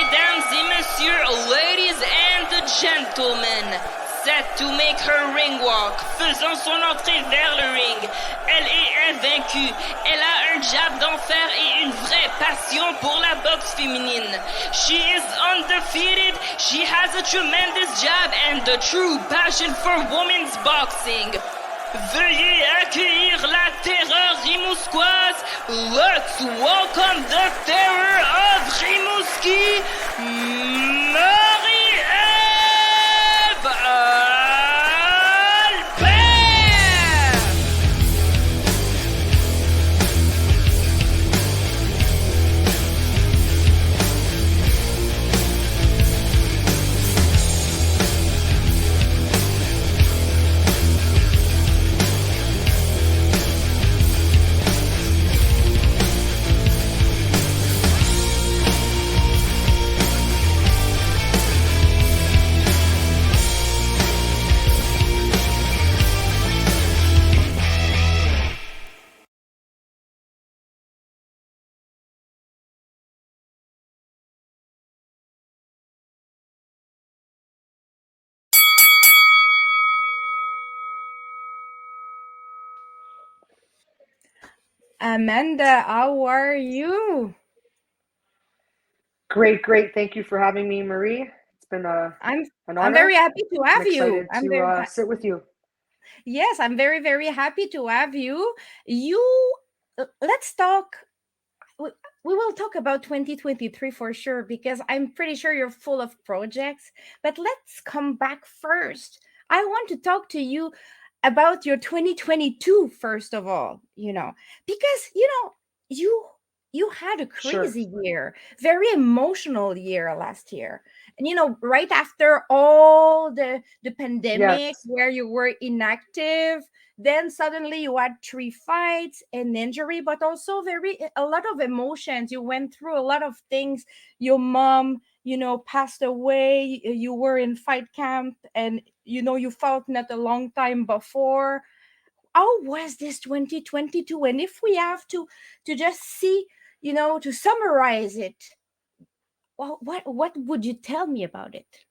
mesdames et messieurs, ladies and gentlemen, set to make her ring walk, faisant son entrée vers le ring. Elle est invaincue, elle a un jab d'enfer et une vraie passion pour la boxe féminine. She is undefeated, she has a tremendous jab and a true passion for women's boxing. Veuillez accueillir la terreur rimouskoise. Let's welcome the terror of Rimouski, Marie-Ève Albert! Amanda, how are you? Great. Thank you for having me, Marie. It's been an honor. I'm very happy to have you. I'm excited to sit with you. Yes, I'm very, very happy to have you. Let's talk. We will talk about 2023 for sure, because I'm pretty sure you're full of projects. But let's come back first. I want to talk to you about your 2022 first of all, because you had a crazy year, very emotional year last year. And right after all the pandemic, where you were inactive, then suddenly you had 3 fights, an injury, but also a lot of emotions. You went through a lot of things. Your mom, passed away. You were in fight camp, and you fought not a long time before. How was this 2022? And if we have to just see, to summarize it, well, what would you tell me about it?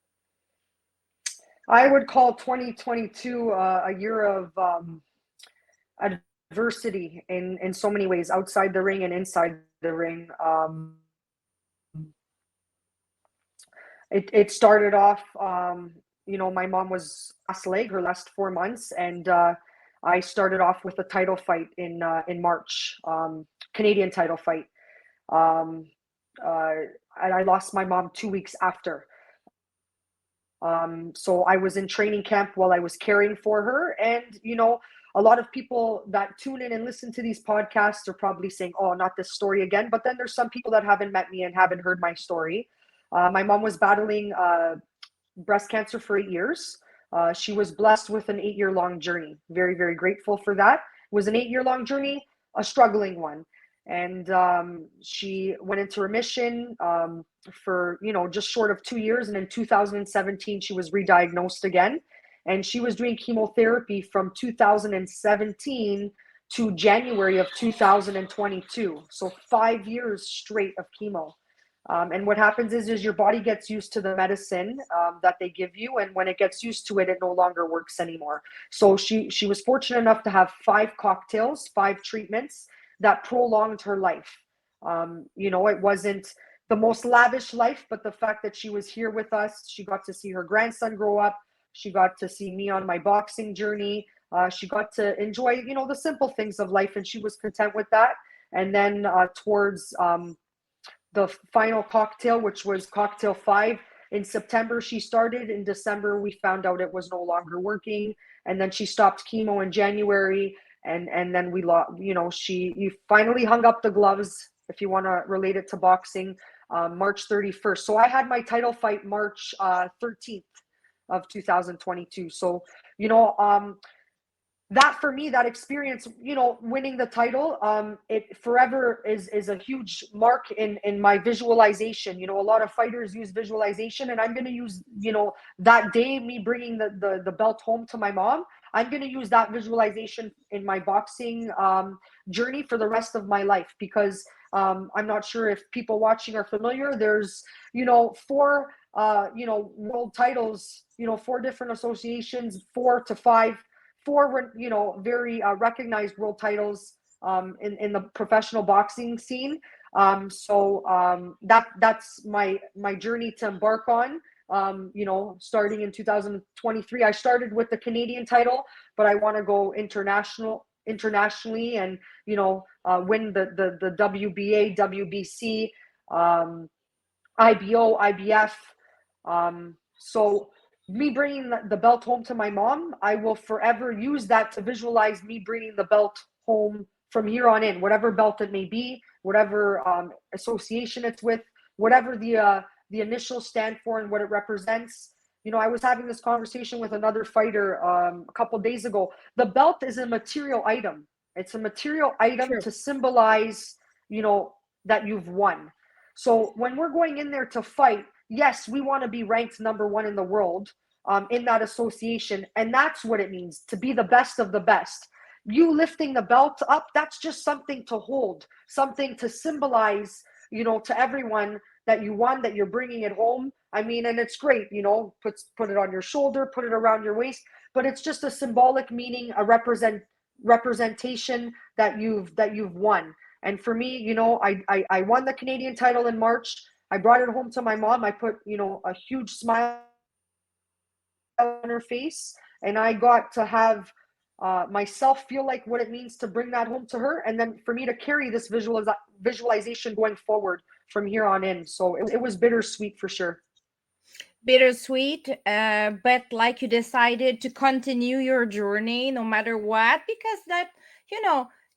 I would call 2022 a year of adversity in so many ways, outside the ring and inside the ring. It started off, my mom was last leg, her last 4 months, and I started off with a title fight in March, Canadian title fight. And I lost my mom 2 weeks after. So I was in training camp while I was caring for her. And, a lot of people that tune in and listen to these podcasts are probably saying, oh, not this story again. But then there's some people that haven't met me and haven't heard my story. My mom was battling breast cancer for 8 years. She was blessed with an 8-year-long journey. Very, very grateful for that. It was an 8-year-long journey, a struggling one. And she went into remission for, just short of 2 years. And in 2017, she was re-diagnosed again. And she was doing chemotherapy from 2017 to January of 2022. So 5 years straight of chemo. And what happens is your body gets used to the medicine that they give you. And when it gets used to it, it no longer works anymore. So she was fortunate enough to have 5 cocktails, 5 treatments that prolonged her life. It wasn't the most lavish life, but the fact that she was here with us, she got to see her grandson grow up. She got to see me on my boxing journey. She got to enjoy, the simple things of life, and she was content with that. And then towards the final cocktail, which was cocktail 5, in September she started. In December we found out it was no longer working, and then she stopped chemo in January. And then we lost, you finally hung up the gloves, if you want to relate it to boxing, March 31st. So I had my title fight March 13th of 2022. So, that for me, that experience, winning the title, it forever is a huge mark in my visualization. A lot of fighters use visualization, and I'm going to use, that day, me bringing the belt home to my mom, I'm going to use that visualization in my boxing journey for the rest of my life, because I'm not sure if people watching are familiar. There's, four, world titles, 4 different associations, 4 to 5, four, very recognized world titles in the professional boxing scene. That's my journey to embark on. Starting in 2023, I started with the Canadian title, but I want to go internationally and win the WBA, WBC, IBO, IBF. So me bringing the belt home to my mom, I will forever use that to visualize me bringing the belt home from here on in, whatever belt it may be, whatever association it's with, whatever the initials stand for and what it represents. I was having this conversation with another fighter a couple days ago. The belt is a material item. It's a material item True. to symbolize, that you've won. So when we're going in there to fight, yes, we want to be ranked #1 in the world in that association. And that's what it means, to be the best of the best. You lifting the belt up, that's just something to hold, something to symbolize, to everyone that you won, that you're bringing it home. I mean, and it's great, put it on your shoulder, put it around your waist, but it's just a symbolic meaning, a representation that you've won. And for me, I won the Canadian title in March. I brought it home to my mom. I put, a huge smile on her face, and I got to have myself feel like what it means to bring that home to her, and then for me to carry this visualization going forward from here on in. So it was bittersweet for sure. Bittersweet, but like you decided to continue your journey no matter what, because that,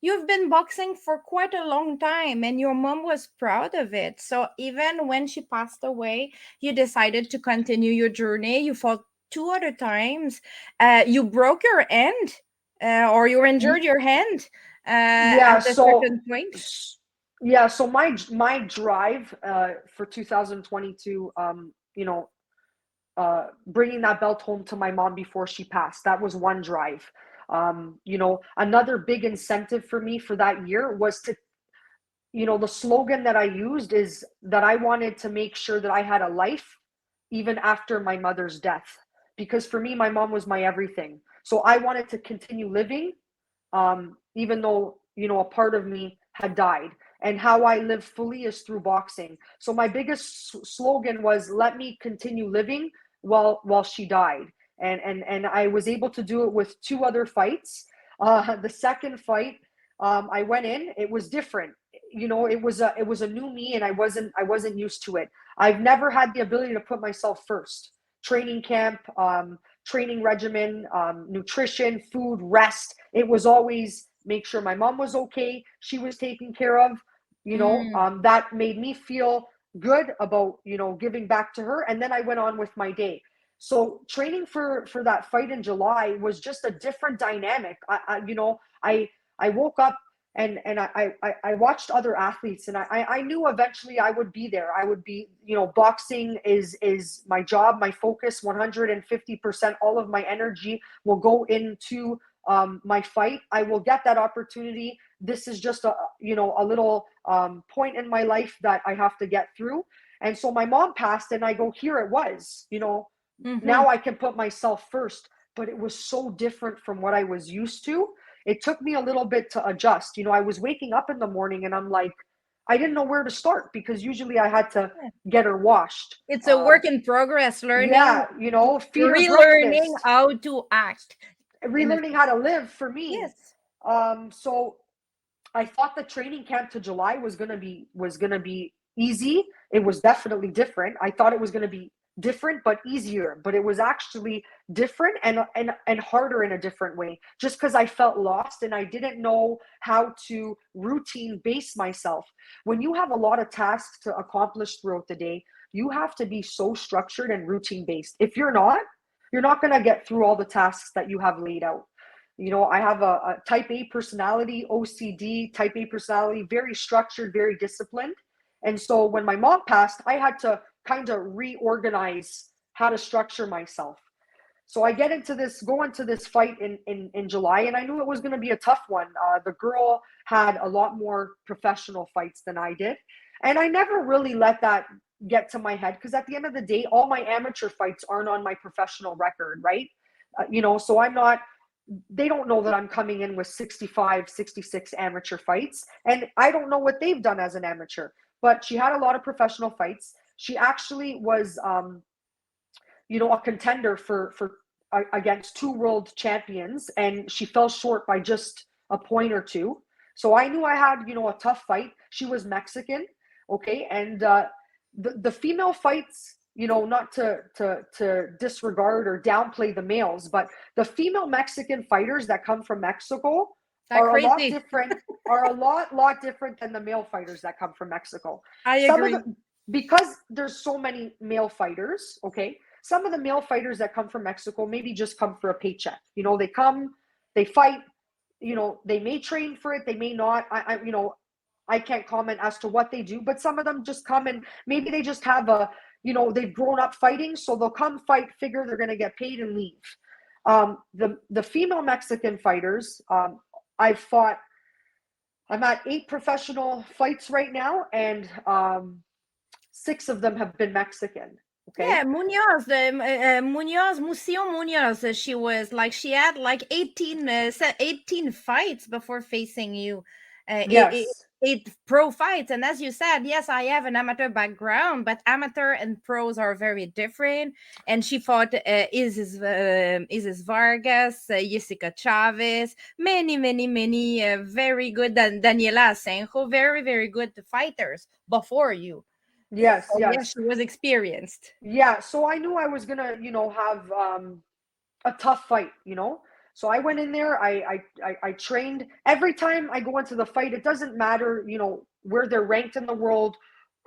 you've been boxing for quite a long time and your mom was proud of it. So even when she passed away, you decided to continue your journey. You fought 2 other times. You broke your hand, or you injured your hand Yeah, at a so certain point. my drive for 2022, bringing that belt home to my mom before she passed, that was one drive. Another big incentive for me for that year was to, the slogan that I used is that I wanted to make sure that I had a life even after my mother's death, because for me, my mom was my everything. So I wanted to continue living, even though, a part of me had died. And how I live fully is through boxing. So my biggest slogan was, let me continue living while she died. And I was able to do it with 2 other fights. The second fight, I went in, it was different. It was a new me, and I wasn't used to it. I've never had the ability to put myself first. Training camp, training regimen, nutrition, food, rest. It was always make sure my mom was okay, she was taken care of. That made me feel good about, giving back to her. And then I went on with my day. So training for that fight in July was just a different dynamic. I woke up and I watched other athletes, and I knew eventually I would be there. I would be, boxing is my job, my focus, 150%. All of my energy will go into my fight. I will get that opportunity. This is just a little point in my life that I have to get through. And so my mom passed, and I go, here it was, now I can put myself first. But it was so different from what I was used to. It took me a little bit to adjust. I was waking up in the morning and I'm like, I didn't know where to start, because usually I had to get her washed. It's a work in progress, learning, Yeah, feed her relearning breakfast, how to act. relearning how to live for me. Yes. So I thought the training camp to July was gonna be easy. It was definitely different. I thought it was gonna be different but easier, but it was actually different and harder in a different way, just because I felt lost and I didn't know how to routine base myself. When you have a lot of tasks to accomplish throughout the day, you have to be so structured and routine based. If you're not going to get through all the tasks that you have laid out. I have a type A personality, OCD type A personality, very structured, very disciplined. And so when my mom passed, I had to kind of reorganize how to structure myself. So I go into this fight in July, and I knew it was going to be a tough one. The girl had a lot more professional fights than I did. And I never really let that get to my head, because at the end of the day, all my amateur fights aren't on my professional record, right? So they don't know that I'm coming in with 65, 66 amateur fights. And I don't know what they've done as an amateur. But she had a lot of professional fights. She actually was, a contender for against 2 world champions, and she fell short by just a point or two. So I knew I had, a tough fight. She was Mexican, okay, and the female fights, not to disregard or downplay the males, but the female Mexican fighters that come from Mexico are a lot different, lot different than the male fighters that come from Mexico. I agree. Because there's so many male fighters, okay, some of the male fighters that come from Mexico maybe just come for a paycheck. They come, they fight, they may train for it, they may not. I can't comment as to what they do, but some of them just come and maybe they just have they've grown up fighting, so they'll come fight, figure they're going to get paid and leave. The female Mexican fighters, I'm at 8 professional fights right now, and 6 of them have been Mexican. Okay. Yeah, Munoz, Museo Munoz, she had like 18 fights before facing you. Yes. 8 pro fights. And as you said, yes, I have an amateur background, but amateur and pros are very different. And she fought Isis Vargas, Jessica Chavez, many, many, many very good, Daniela Asenjo, very, very good fighters before you. Yes, So, yes. yes, she was experienced. Yeah, so I knew I was gonna, have a tough fight, So I went in there, I trained. Every time I go into the fight, it doesn't matter, where they're ranked in the world,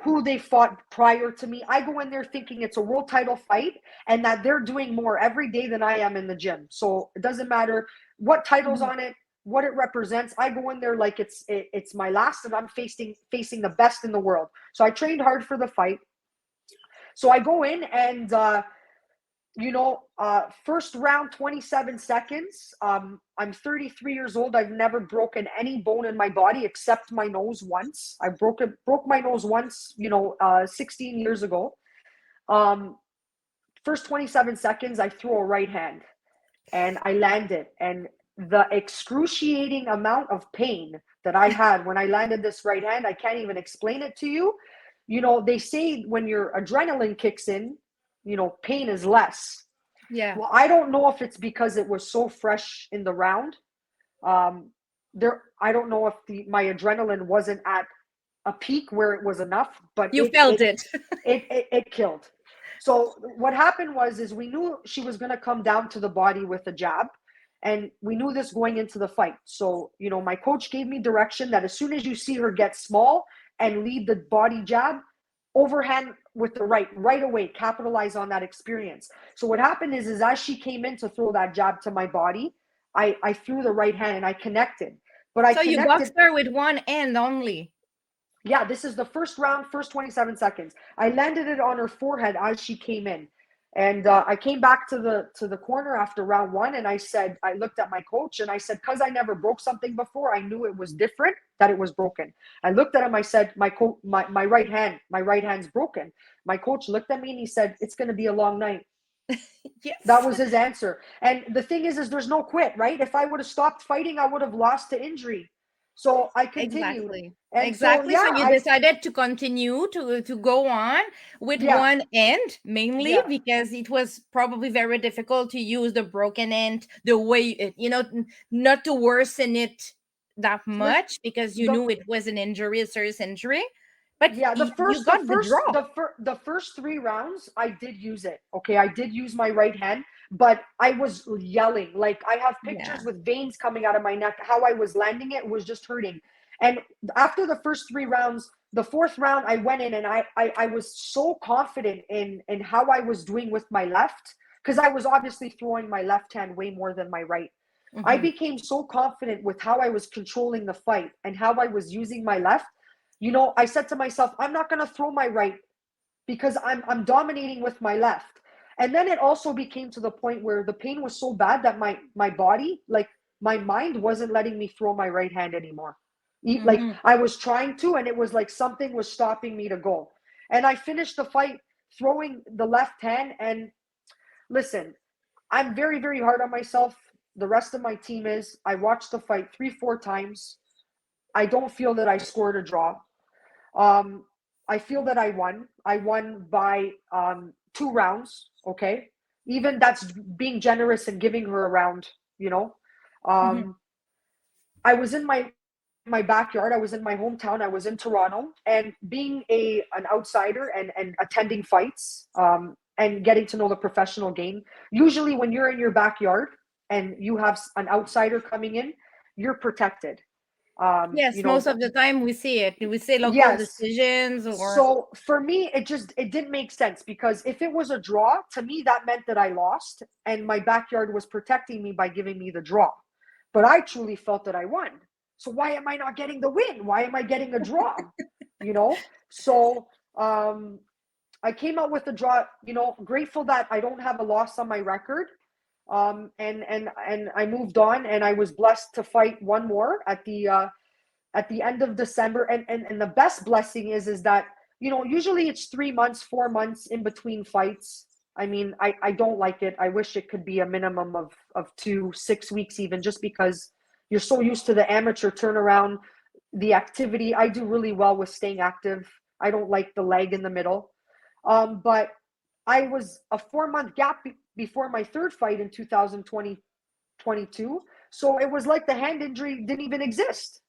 who they fought prior to me. I go in there thinking it's a world title fight and that they're doing more every day than I am in the gym. So it doesn't matter what title's on it, what it represents. I go in there like it's my last, and I'm facing the best in the world. So I trained hard for the fight. So I go in and first round, 27 seconds. I'm 33 years old. I've never broken any bone in my body except my nose once. I broke my nose once, 16 years ago. First 27 seconds, I threw a right hand and I landed. And the excruciating amount of pain that I had when I landed this right hand, I can't even explain it to you. They say when your adrenaline kicks in, pain is less. Yeah. Well, I don't know if it's because it was so fresh in the round. I don't know if my adrenaline wasn't at a peak where it was enough, but you felt it. It killed. So what happened is we knew she was going to come down to the body with a jab, and we knew this going into the fight. So, my coach gave me direction that as soon as you see her get small and lead the body jab, overhand with the right away, capitalize on that experience. So what happened is as she came in to throw that jab to my body, I threw the right hand and I connected. You boxed her with one hand only. Yeah, this is the first round, first 27 seconds. I landed it on her forehead as she came in. And I came back to the corner after round 1, and I looked at my coach and I said, because I never broke something before, I knew it was different, that it was broken. I looked at him, I said, my right hand's broken. My coach looked at me and he said, it's going to be a long night. Yes. That was his answer. And the thing is there's no quit, right? If I would have stopped fighting, I would have lost to injury. So I continued. Exactly. So you decided to continue to go on with one end, mainly because it was probably very difficult to use the broken end the way, not to worsen it that much because you knew it was a serious injury. But yeah, the first 3 rounds, I did use it. Okay, I did use my right hand, but I was yelling. Like I have pictures with veins coming out of my neck. How I was landing it was just hurting. And after the first 3 rounds, the 4th round, I went in and I was so confident in how I was doing with my left, because I was obviously throwing my left hand way more than my right. Mm-hmm. I became so confident with how I was controlling the fight and how I was using my left. I said to myself, I'm not going to throw my right because I'm dominating with my left. And then it also became to the point where the pain was so bad that my body, like my mind wasn't letting me throw my right hand anymore. Like Mm-hmm. I was trying to, and it was like something was stopping me to go. And I finished the fight throwing the left hand. And listen, I'm very, very hard on myself. The rest of my team is. I watched the fight 3, 4 times. I don't feel that I scored a draw. Um, I feel that I won. I won by 2 rounds. Okay, even that's being generous and giving her a round. You know, Mm-hmm. um, I was in my backyard. I was in my hometown. I was in Toronto, and being an outsider and attending fights and getting to know the professional game. Usually, when you're in your backyard and you have an outsider coming in, you're protected. Yes, most of the time we see it. We see local Yes. decisions or So for me, it didn't make sense, because if it was a draw, to me that meant that I lost, and my backyard was protecting me by giving me the draw. But I truly felt that I won. So why am I not getting the win? Why am I getting a draw? You know? So I came out with a draw, grateful that I don't have a loss on my record. And I moved on, and I was blessed to fight one more at the end of December. And the best blessing is that, usually it's 3 months, 4 months in between fights. I mean, I don't like it. I wish it could be a minimum of 2, 6 weeks, even, just because you're so used to the amateur turnaround, the activity. I do really well with staying active. I don't like the leg in the middle. But I was a 4 month gap before my third fight in 2022. So it was like the hand injury didn't even exist.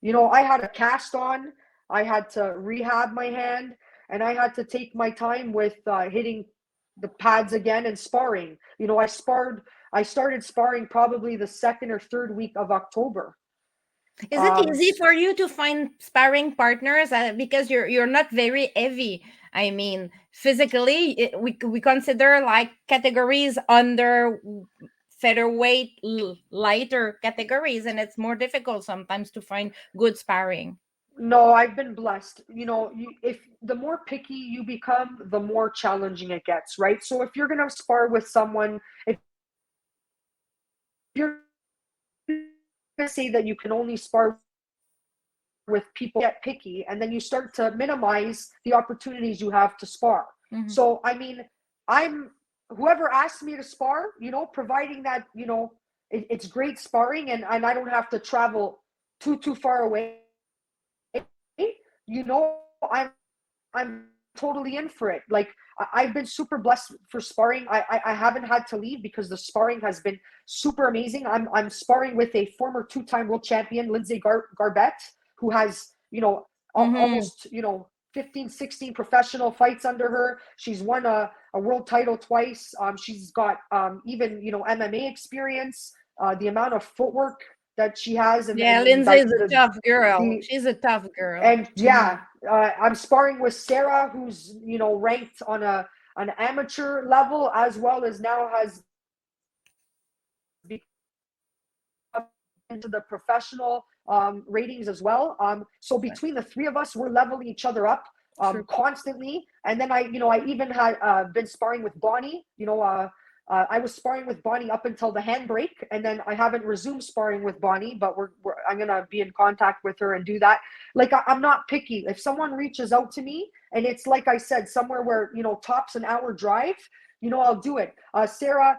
I had a cast on, I had to rehab my hand, and I had to take my time with hitting the pads again and sparring. I started sparring probably the second or third week of October. is it Um, easy for you to find sparring partners because you're not very heavy? I mean, physically, we consider like categories under featherweight, lighter categories, and it's more difficult sometimes to find good sparring. no, I've been blessed. If the more picky you become, the more challenging it gets, right? So if you're gonna spar with someone, if you're gonna say that you can only spar with people, get picky, and then you start to minimize the opportunities you have to spar. Mm-hmm. So I mean, I'm whoever asked me to spar, providing that it's great sparring, and I don't have to travel too far away. I'm totally in for it. Like, I've been super blessed for sparring. I haven't had to leave because the sparring has been super amazing. I'm sparring with a former 2-time world champion, Lindsay Garbett, who has Mm-hmm. almost 15, 16 professional fights under her. She's won a world title twice. She's got even MMA experience. The amount of footwork that she has, and Yeah, and Lindsay like is a tough girl. the She's a tough girl. and Mm-hmm. yeah, I'm sparring with Sarah, who's ranked on an amateur level, as well as now has become into the professional ratings as well. So between the three of us, we're leveling each other up True. constantly. And then I even had been sparring with Bonnie. I was sparring with Bonnie up until the handbrake, and then I haven't resumed sparring with Bonnie, but I'm gonna be in contact with her and do that. Like, I'm not picky. If someone reaches out to me, and it's like I said, somewhere where tops an hour drive, I'll do it. Sarah,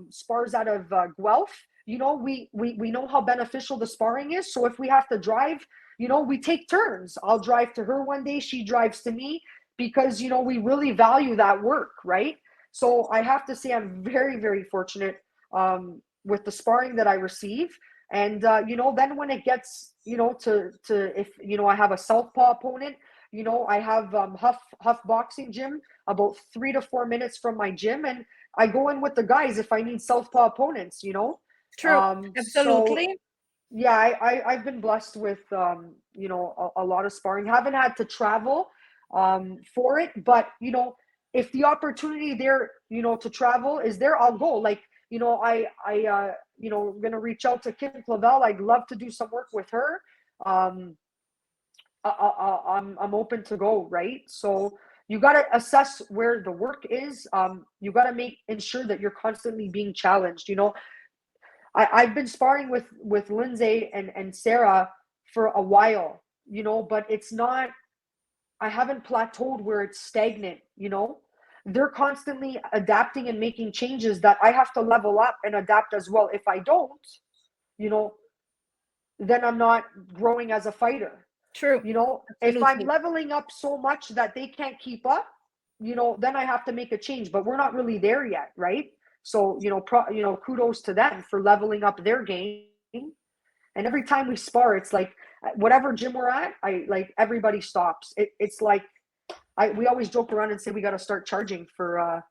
spars out of Guelph. We know how beneficial the sparring is. So if we have to drive, we take turns. I'll drive to her one day, she drives to me, because we really value that work, right? So I have to say I'm very, very fortunate with the sparring that I receive. And then when it gets to if I have a southpaw opponent, I have Huff Boxing Gym about 3 to 4 minutes from my gym, and I go in with the guys if I need southpaw opponents. True. So Absolutely. yeah, I've been blessed with a lot of sparring. Haven't had to travel for it, but if the opportunity there to travel is there, I'll go. Like, gonna reach out to Kim Clavel. I'd love to do some work with her. I'm open to go, right? So you got to assess where the work is. You got to ensure that you're constantly being challenged. I've been sparring with Lindsay and Sarah for a while, but it's not, I haven't plateaued where it's stagnant. They're constantly adapting and making changes that I have to level up and adapt as well. If I don't, you know, then I'm not growing as a fighter. True. If I'm Absolutely. leveling up so much that they can't keep up, then I have to make a change. But we're not really there yet, right? So, kudos to them for leveling up their game. And every time we spar, it's like whatever gym we're at, everybody stops. It's like we always joke around and say we got to start charging for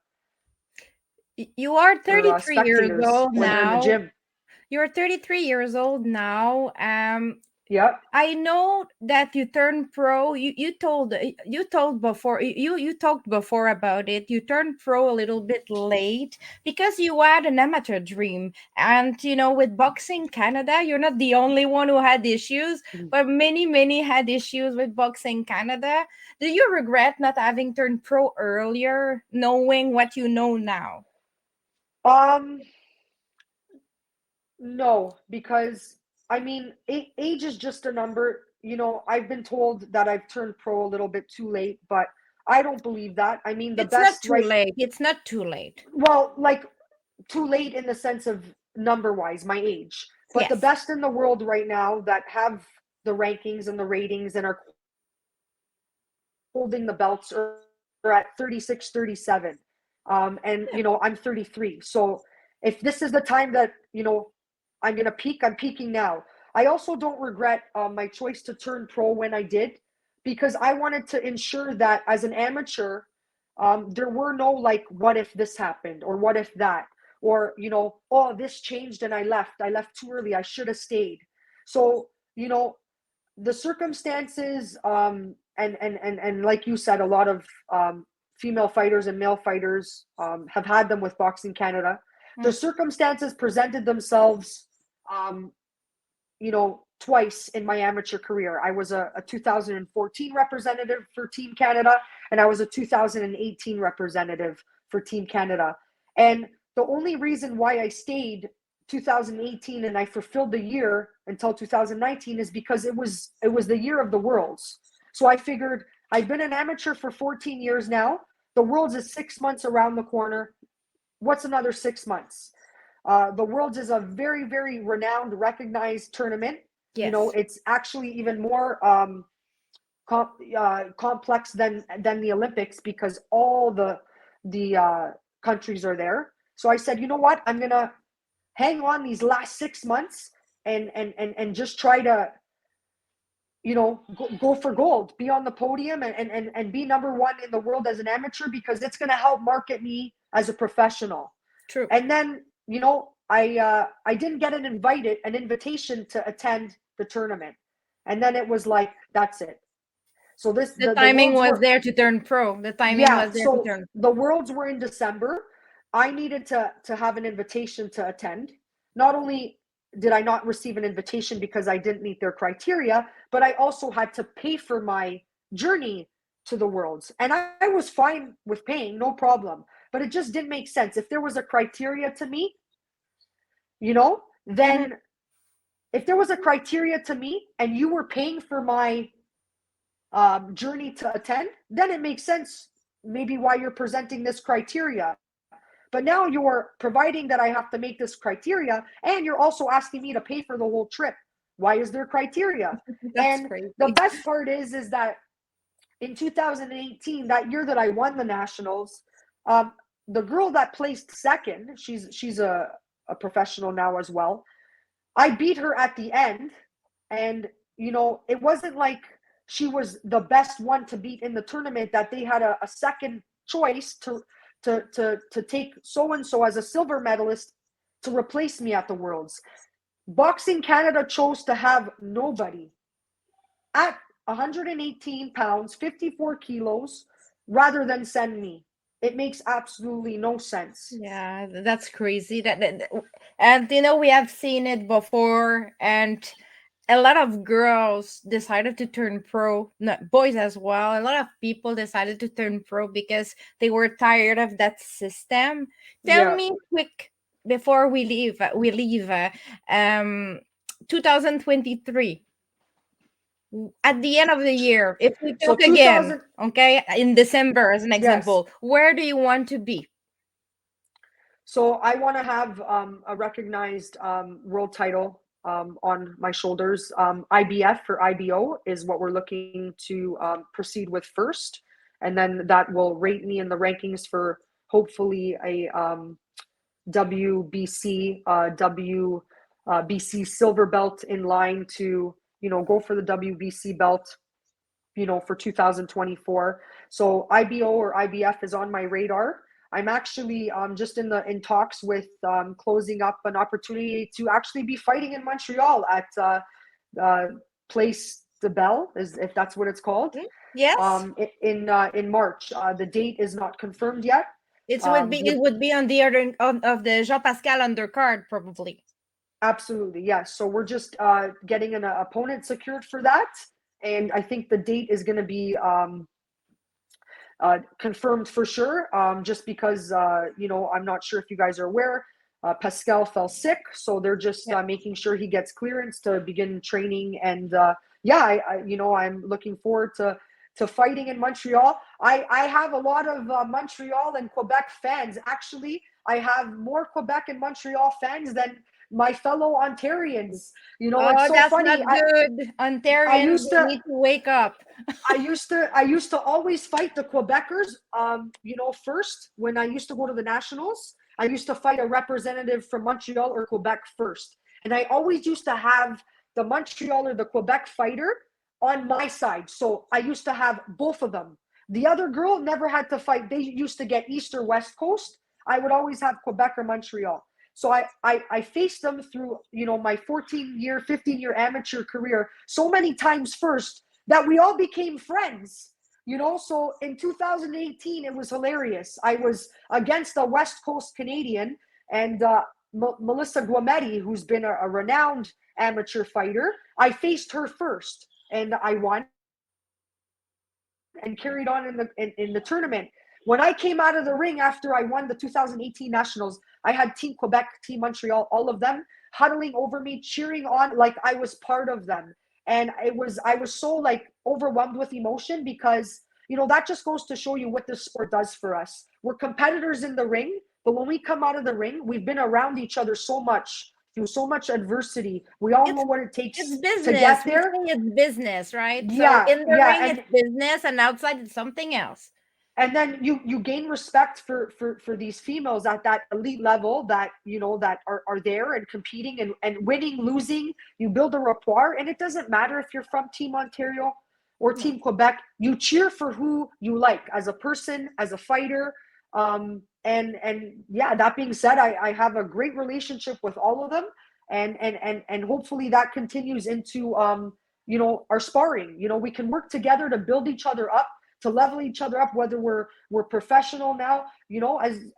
You are 33 years spectators old when they're in the now. gym. You're 33 years old now. Yeah. I know that you turned pro. You told before you talked before about it. You turned pro a little bit late because you had an amateur dream. And with Boxing Canada, you're not the only one who had issues, but many had issues with Boxing Canada. Do you regret not having turned pro earlier, knowing what you know now? Um, no, because I mean, age is just a number. I've been told that I've turned pro a little bit too late, but I don't believe that. I mean, the It's not best, too right? late. It's not too late. Well, like too late in the sense of number wise, my age. But the Yes. best in the world right now that have the rankings and the ratings and are holding the belts are at 36, 37. And, I'm 33. So if this is the time that, I'm going to peak, I'm peaking now. I also don't regret my choice to turn pro when I did, because I wanted to ensure that as an amateur, there were no like, what if this happened or what if that, or, oh, this changed and I left too early. I should have stayed. So, the circumstances, and like you said, a lot of female fighters and male fighters have had them with Boxing Canada. The Mm. circumstances presented themselves, twice in my amateur career. I was a 2014 representative for Team Canada, and I was a 2018 representative for Team Canada. And the only reason why I stayed 2018 and I fulfilled the year until 2019 is because it was the year of the Worlds. So I figured I've been an amateur for 14 years now. The Worlds is 6 months around the corner. What's another 6 months? The Worlds is a very, very renowned, recognized tournament. Yes. It's actually even more complex than the Olympics, because all the countries are there. So I said, you know what? I'm gonna hang on these last 6 months and just try to go for gold, be on the podium, and be number one in the world as an amateur, because it's going to help market me as a professional. True. And then I didn't get an invitation to attend the tournament, and then it was like, that's it. So The the timing worlds was were, there to turn pro. The timing yeah, was there to so turn pro. the worlds were in December. I needed to have an invitation to attend. Not only did I not receive an invitation because I didn't meet their criteria, but I also had to pay for my journey to the worlds. And I was fine with paying, no problem. But it just didn't make sense. If there was a criteria to meet, Mhm. then if there was a criteria to meet and you were paying for my journey to attend, then it makes sense maybe why you're presenting this criteria. But now you're providing that I have to meet this criteria, and you're also asking me to pay for the whole trip. Why is there criteria? That's And the crazy. best part is that in 2018, that year that I won the nationals, um, the girl that placed second, she's a professional now as well. I beat her at the end, and it wasn't like she was the best one to beat in the tournament, that they had a second choice to take so and so as a silver medalist to replace me at the Worlds. Boxing Canada chose to have nobody at 118 pounds, 54 kilos, rather than send me. It makes absolutely no sense. Yeah, that's crazy. And we have seen it before, and a lot of girls decided to turn pro, no, boys as well. A lot of people decided to turn pro because they were tired of that system. Tell Yeah. me quick before we leave 2023 at the end of the year, if we So talk again, 2000, okay, in December as an yes. example, where do you want to be? So I want to have a recognized world title on my shoulders. IBF or IBO is what we're looking to proceed with first, and then that will rate me in the rankings for hopefully a WBC WBC silver belt in line to go for the WBC belt for 2024. So IBO or IBF is on my radar. I'm actually just in talks with closing up an opportunity to actually be fighting in Montreal at uh, Place de Belle, is if that's what it's called, Yes, in March. The date is not confirmed yet. it would be on the other of the Jean Pascal undercard probably. Absolutely, yes. So we're just getting an opponent secured for that, and I think the date is going to be confirmed for sure. Just because I'm not sure if you guys are aware, Pascal fell sick, so they're just Yeah. making sure he gets clearance to begin training. And I'm looking forward to fighting in Montreal. I have a lot of Montreal and Quebec fans. Actually, I have more Quebec and Montreal fans than my fellow Ontarians. It's Oh, so that's not funny. good. I Ontarians, used they to need to wake up. I used to always fight the Quebecers. First when I used to go to the nationals, I used to fight a representative from Montreal or Quebec first, and I always used to have the Montreal or the Quebec fighter on my side. So I used to have both of them. The other girl never had to fight. They used to get East or West Coast. I would always have Quebec or Montreal. So I faced them through my 14-year, 15-year amateur career so many times first that we all became friends. So in 2018 it was hilarious. I was against a West Coast Canadian, and Melissa Guametti, who's been a renowned amateur fighter. I faced her first, and I won and carried on in the tournament. When I came out of the ring after I won the 2018 nationals, I had Team Quebec, Team Montreal, all of them huddling over me, cheering on like I was part of them. And I was so like overwhelmed with emotion because that just goes to show you what this sport does for us. We're competitors in the ring, but when we come out of the ring, we've been around each other so much through so much adversity. We all know It's what it it's takes to business. get We there. say it's business, right? So Yeah, in the yeah, ring it's business and outside it's something else. and then you gain respect for these females at that elite level that that are there and competing and winning, losing. You build a rapport, and it doesn't matter if you're from Team Ontario or No. Team Quebec. You cheer for who you like as a person, as a fighter. And yeah, that being said, I have a great relationship with all of them, and hopefully that continues into our sparring. We can work together to build each other up, to level each other up, whether we're professional now,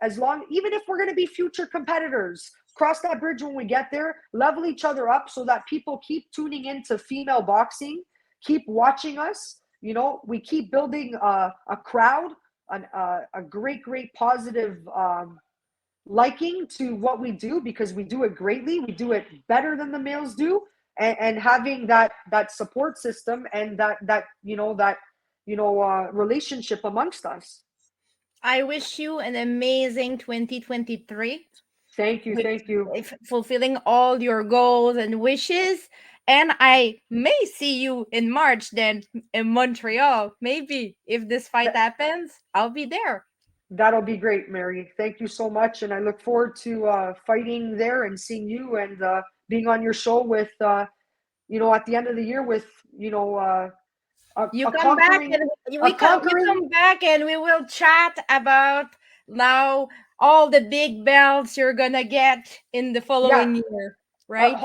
as long, even if we're going to be future competitors, cross that bridge when we get there, level each other up so that people keep tuning into female boxing, keep watching us. We keep building a crowd, a great positive liking to what we do, because we do it greatly, we do it better than the males do. And having that support system and that relationship amongst us. I wish you an amazing 2023 Thank you, with thank you. fulfilling all your goals and wishes. And I may see you in March then in Montreal. Maybe if this fight That, happens, I'll be there. that'll be great, Mary. Thank you so much, and I look forward to fighting there and seeing you, and being on your show with at the end of the year with a, You a come back conquering and a you conquering come back and we will chat about now all the big belts you're gonna get in the yeah, following year, a, right?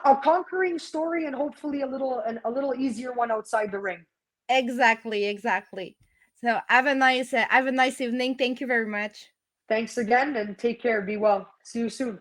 a conquering story, and hopefully a little easier one outside the ring. Exactly, exactly. So have a nice evening. Thank you very much. Thanks again, and take care. Be well. See you soon.